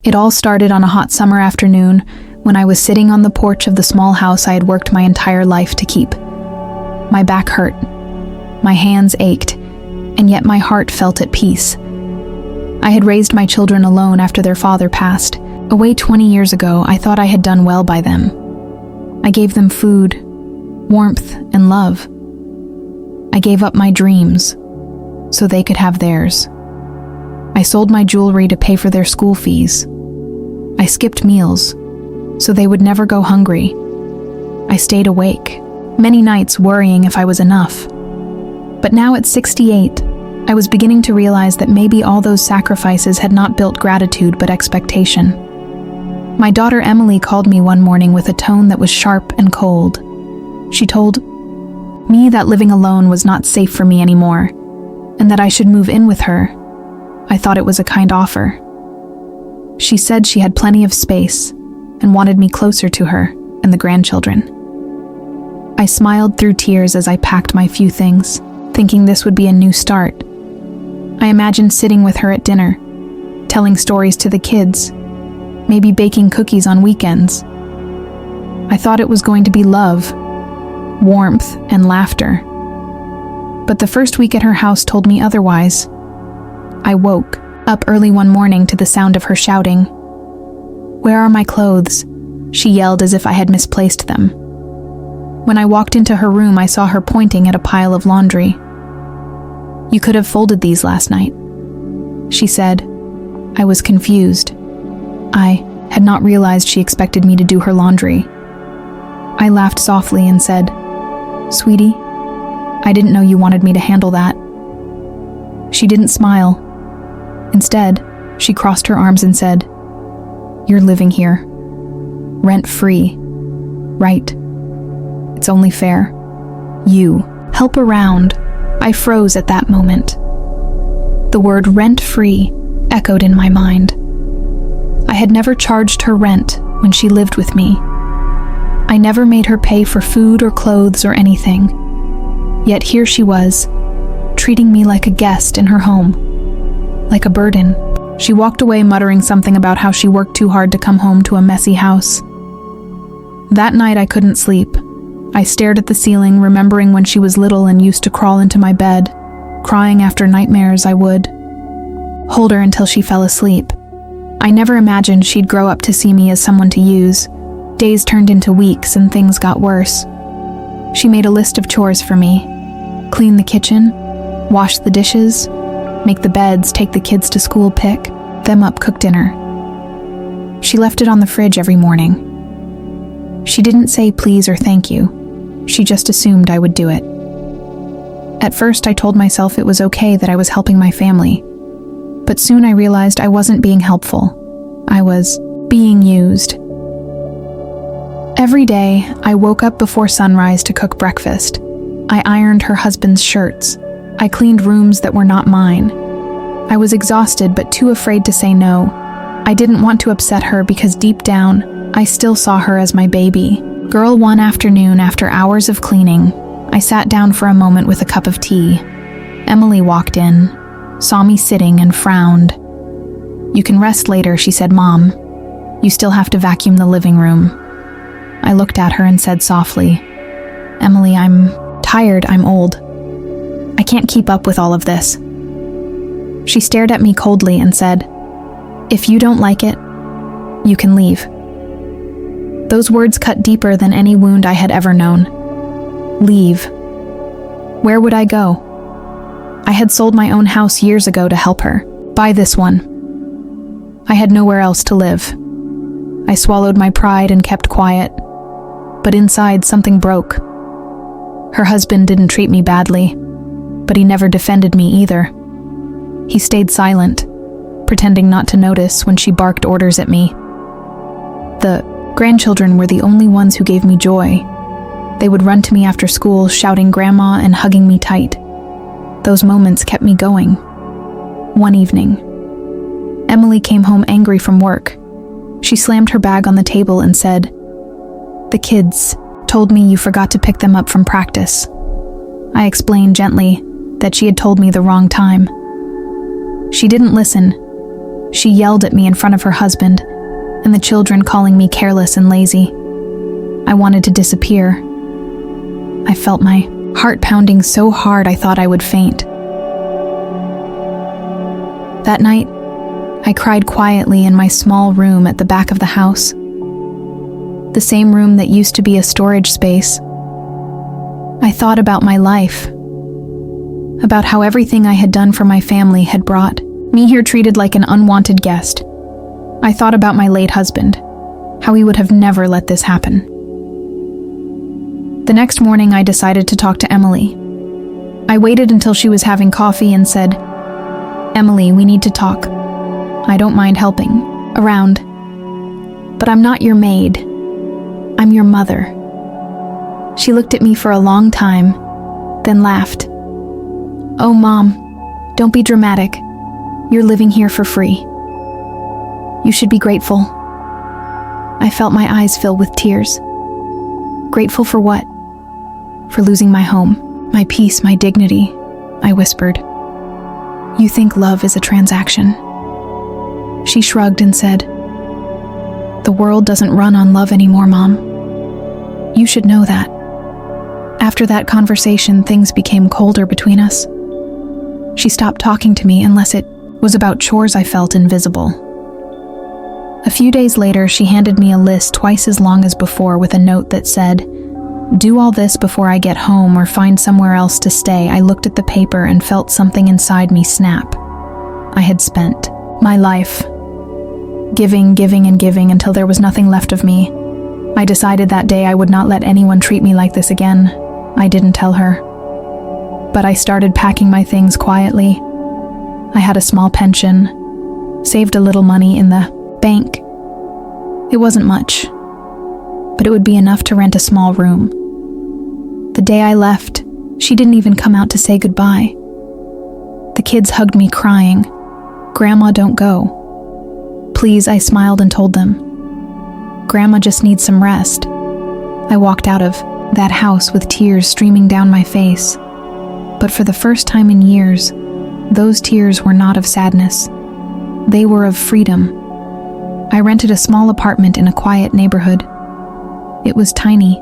It all started on a hot summer afternoon when I was sitting on the porch of the small house I had worked my entire life to keep. My back hurt, my hands ached, and yet my heart felt at peace. I had raised my children alone after their father passed. Away 20 years ago, I thought I had done well by them. I gave them food, warmth, and love. I gave up my dreams so they could have theirs. I sold my jewelry to pay for their school fees. I skipped meals so they would never go hungry. I stayed awake, many nights worrying if I was enough. But now at 68, I was beginning to realize that maybe all those sacrifices had not built gratitude but expectation. My daughter Emily called me one morning with a tone that was sharp and cold. She told me that living alone was not safe for me anymore, and that I should move in with her. I thought it was a kind offer. She said she had plenty of space and wanted me closer to her and the grandchildren. I smiled through tears as I packed my few things, thinking this would be a new start. I imagined sitting with her at dinner, telling stories to the kids, maybe baking cookies on weekends. I thought it was going to be love, warmth, and laughter. But the first week at her house told me otherwise. I woke up early one morning to the sound of her shouting. "Where are my clothes?" she yelled as if I had misplaced them. When I walked into her room, I saw her pointing at a pile of laundry. "You could have folded these last night," she said. I was confused. I had not realized she expected me to do her laundry. I laughed softly and said, "Sweetie, I didn't know you wanted me to handle that." She didn't smile. Instead, she crossed her arms and said, "You're living here, rent-free, right? It's only fair. You help around." I froze at that moment. The word rent-free echoed in my mind. I had never charged her rent when she lived with me. I never made her pay for food or clothes or anything. Yet here she was, treating me like a guest in her home, like a burden. She walked away muttering something about how she worked too hard to come home to a messy house. That night I couldn't sleep. I stared at the ceiling, remembering when she was little and used to crawl into my bed, crying after nightmares. I would hold her until she fell asleep. I never imagined she'd grow up to see me as someone to use. Days turned into weeks and things got worse. She made a list of chores for me. Clean the kitchen, wash the dishes, make the beds, take the kids to school, pick them up, cook dinner. She left it on the fridge every morning. She didn't say please or thank you. She just assumed I would do it. At first, I told myself it was okay that I was helping my family. But soon I realized I wasn't being helpful. I was being used. Every day, I woke up before sunrise to cook breakfast. I ironed her husband's shirts. I cleaned rooms that were not mine. I was exhausted but too afraid to say no. I didn't want to upset her because deep down, I still saw her as my baby. Girl, one afternoon after hours of cleaning, I sat down for a moment with a cup of tea. Emily walked in, saw me sitting and frowned. "You can rest later," she said. "Mom, you still have to vacuum the living room." I looked at her and said softly, "Emily, I'm tired, I'm old. I can't keep up with all of this." She stared at me coldly and said, "If you don't like it, you can leave." Those words cut deeper than any wound I had ever known. Leave. Where would I go? I had sold my own house years ago to help her buy this one. I had nowhere else to live. I swallowed my pride and kept quiet. But inside, something broke. Her husband didn't treat me badly, but he never defended me either. He stayed silent, pretending not to notice when she barked orders at me. The grandchildren were the only ones who gave me joy. They would run to me after school, shouting "Grandma" and hugging me tight. Those moments kept me going. One evening, Emily came home angry from work. She slammed her bag on the table and said, "The kids told me you forgot to pick them up from practice." I explained gently that she had told me the wrong time. She didn't listen, She yelled at me in front of her husband, and the children calling me careless and lazy. I wanted to disappear. I felt my heart pounding so hard I thought I would faint. That night, I cried quietly in my small room at the back of the house. The same room that used to be a storage space. I thought about my life, about how everything I had done for my family had brought me here treated like an unwanted guest. I thought about my late husband, how he would have never let this happen. The next morning, I decided to talk to Emily. I waited until she was having coffee and said, "Emily, we need to talk. I don't mind helping around, but I'm not your maid. I'm your mother." She looked at me for a long time, then laughed. "Oh, Mom, don't be dramatic. You're living here for free. You should be grateful." I felt my eyes fill with tears. Grateful for what? For losing my home, my peace, my dignity, I whispered. "You think love is a transaction?" She shrugged and said, "The world doesn't run on love anymore, Mom. You should know that." After that conversation, things became colder between us. She stopped talking to me unless it was about chores. I felt invisible. A few days later, she handed me a list twice as long as before with a note that said, "Do all this before I get home or find somewhere else to stay." I looked at the paper and felt something inside me snap. I had spent my life giving, and giving until there was nothing left of me. I decided that day I would not let anyone treat me like this again. I didn't tell her. But I started packing my things quietly. I had a small pension, saved a little money in the bank. It wasn't much, but it would be enough to rent a small room. The day I left, she didn't even come out to say goodbye. The kids hugged me crying, "Grandma, don't go." "Please," I smiled and told them. "Grandma just needs some rest." I walked out of that house with tears streaming down my face. But for the first time in years, those tears were not of sadness. They were of freedom. I rented a small apartment in a quiet neighborhood. It was tiny,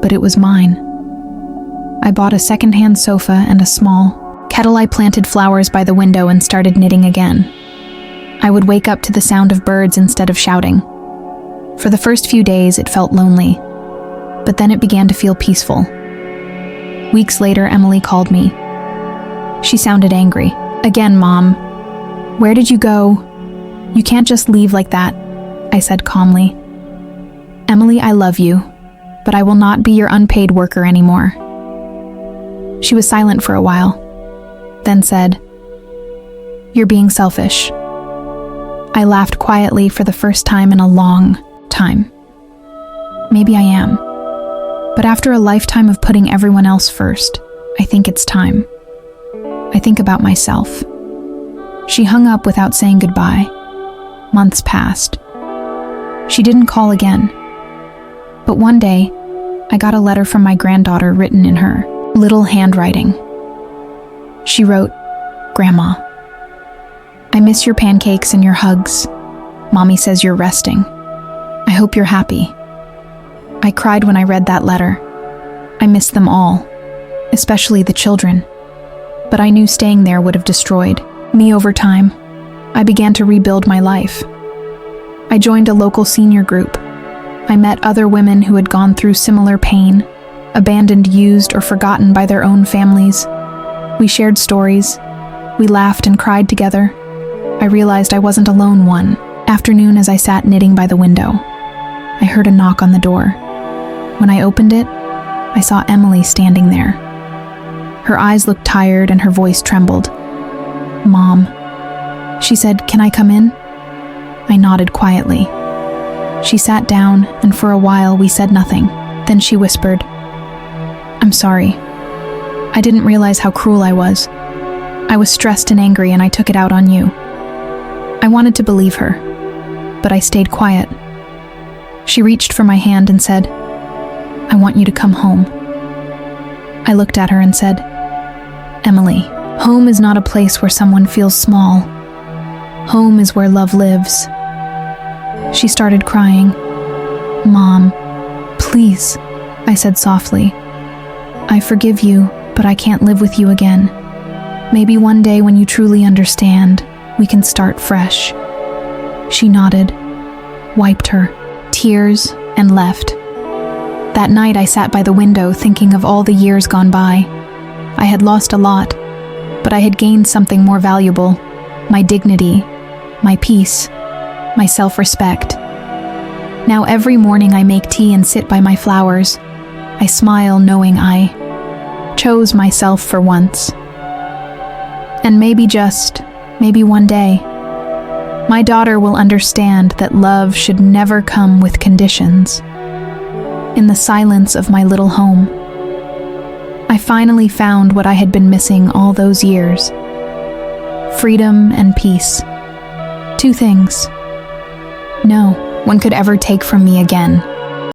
but it was mine. I bought a second-hand sofa and a small kettle. I planted flowers by the window and started knitting again. I would wake up to the sound of birds instead of shouting. For the first few days, it felt lonely, but then it began to feel peaceful. Weeks later, Emily called me. She sounded angry. "Again, Mom. Where did you go? You can't just leave like that," I said calmly. "Emily, I love you, but I will not be your unpaid worker anymore." She was silent for a while, then said, "You're being selfish." I laughed quietly for the first time in a long time. Maybe I am. But after a lifetime of putting everyone else first, I think it's time. I think about myself. She hung up without saying goodbye. Months passed. She didn't call again. But one day, I got a letter from my granddaughter written in her little handwriting. She wrote, "Grandma, I miss your pancakes and your hugs. Mommy says you're resting. I hope you're happy." I cried when I read that letter. I missed them all, especially the children. But I knew staying there would have destroyed me over time. I began to rebuild my life. I joined a local senior group. I met other women who had gone through similar pain, abandoned, used, or forgotten by their own families. We shared stories. We laughed and cried together. I realized I wasn't alone one afternoon as I sat knitting by the window. I heard a knock on the door. When I opened it, I saw Emily standing there. Her eyes looked tired and her voice trembled. "Mom," she said, "can I come in?" I nodded quietly. She sat down, and for a while we said nothing. Then she whispered, "I'm sorry. I didn't realize how cruel I was. I was stressed and angry, and I took it out on you." I wanted to believe her, but I stayed quiet. She reached for my hand and said, "I want you to come home." I looked at her and said, "Emily, home is not a place where someone feels small. Home is where love lives. She started crying. Mom, please, I said softly. I forgive you, but I can't live with you again. Maybe one day when you truly understand, we can start fresh. She nodded, wiped her tears, and left. That night I sat by the window thinking of all the years gone by. I had lost a lot, but I had gained something more valuable: my dignity, my peace, my self-respect. Now every morning I make tea and sit by my flowers. I smile knowing I chose myself for once. And maybe one day, my daughter will understand that love should never come with conditions. In the silence of my little home, I finally found what I had been missing all those years: freedom and peace. Two things no one could ever take from me again.